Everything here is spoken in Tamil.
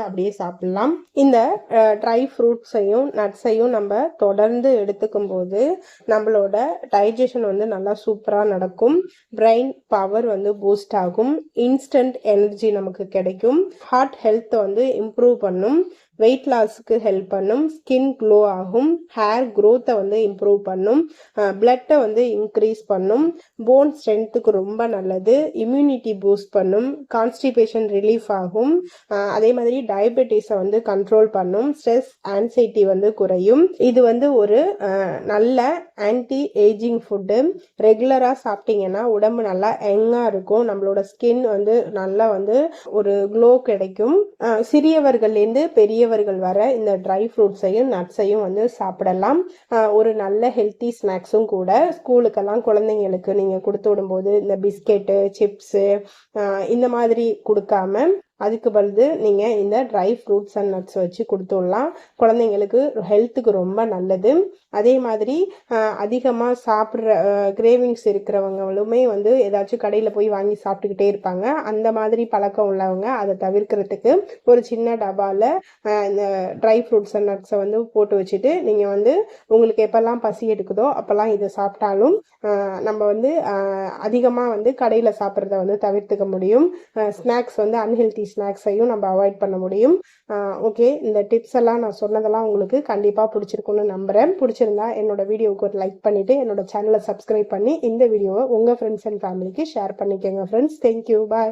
அப்படியே சாப்பிடலாம். இந்த ட்ரை ஃப்ரூட்ஸையும் நட்ஸையும் நம்ம தொடர்ந்து எடுத்துக்கும் போது நம்மளோட டைஜஷன் வந்து நல்லா சூப்பராக நடக்கும். பிரெயின் பவர் வந்து பூஸ்ட் ஆகும். இன்ஸ்டன்ட் எனர்ஜி நமக்கு கிடைக்கும். ஹார்ட் ஹெல்த்தை வந்து இம்ப்ரூவ் பண்ணும். வெயிட் லாஸுக்கு ஹெல்ப் பண்ணும். ஸ்கின் க்ளோ ஆகும். ஹேர் க்ரோத்தை வந்து இம்ப்ரூவ் பண்ணும். பிளட்டை வந்து இன்க்ரீஸ் பண்ணும். போன் ஸ்ட்ரென்த்துக்கு ரொம்ப நல்லது. இம்யூனிட்டி பூஸ்ட் பண்ணும். கான்ஸ்டிபேஷன் ரிலீஃப் ஆகும். அதே மாதிரி டயபெட்டிஸை வந்து கண்ட்ரோல் பண்ணும். ஸ்ட்ரெஸ் ஆன்சைட்டி வந்து குறையும். இது வந்து ஒரு நல்ல ஆன்டி ஏஜிங் ஃபுட்டு. ரெகுலராக சாப்பிட்டீங்கன்னா உடம்பு நல்லா யங்காக இருக்கும். நம்மளோட ஸ்கின் வந்து நல்லா வந்து ஒரு க்ளோ கிடைக்கும். சிறியவர்கள்லேருந்து பெரியவர்கள் வர இந்த ட்ரை ஃப்ரூட்ஸையும் நட்ஸையும் வந்து சாப்பிடலாம். ஒரு நல்ல ஹெல்த்தி ஸ்நாக்ஸும் கூட. ஸ்கூலுக்கெல்லாம் குழந்தைங்களுக்கு நீங்கள் கொடுத்து விடும்போது இந்த பிஸ்கெட்டு, சிப்ஸு இந்த மாதிரி கொடுக்காம அதுக்கு பதில் நீங்கள் இந்த ட்ரை ஃப்ரூட்ஸ் அண்ட் நட்ஸ் வச்சு கொடுத்து விடலாம். குழந்தைங்களுக்கு ஹெல்த்துக்கு ரொம்ப நல்லது. அதே மாதிரி அதிகமாக சாப்பிட்ற கிரேவிங்ஸ் இருக்கிறவங்களுமே வந்து ஏதாச்சும் கடையில் போய் வாங்கி சாப்பிட்டுக்கிட்டே இருப்பாங்க. அந்த மாதிரி பழக்கம் உள்ளவங்க அதை தவிர்க்கிறதுக்கு ஒரு சின்ன டப்பாவில் இந்த ட்ரை ஃப்ரூட்ஸ் அண்ட் நட்ஸை வந்து போட்டு வச்சுட்டு நீங்கள் வந்து உங்களுக்கு எப்போல்லாம் பசி எடுக்குதோ அப்போல்லாம் இதை சாப்பிட்டாலும் நம்ம வந்து அதிகமாக வந்து கடையில் சாப்பிட்றத வந்து தவிர்த்துக்க முடியும். ஸ்நாக்ஸ் வந்து அன்ஹெல்தி ஸ்நாக்ஸையும் நம்ம அவாய்ட் பண்ண முடியும். ஓகே, இந்த டிப்ஸ் எல்லாம் நான் சொன்னதெல்லாம் உங்களுக்கு கண்டிப்பாக பிடிச்சிருக்குன்னு நம்புகிறேன். பிடிச்சிருந்தா என்னோட வீடியோவுக்கு ஒரு லைக் பண்ணிவிட்டு என்னோட சேனலை சப்ஸ்கிரைப் பண்ணி இந்த வீடியோவை உங்கள் ஃப்ரெண்ட்ஸ் அண்ட் ஃபேமிலிக்கு ஷேர் பண்ணிக்கோங்க ஃப்ரெண்ட்ஸ். தேங்க்யூ, பாய்.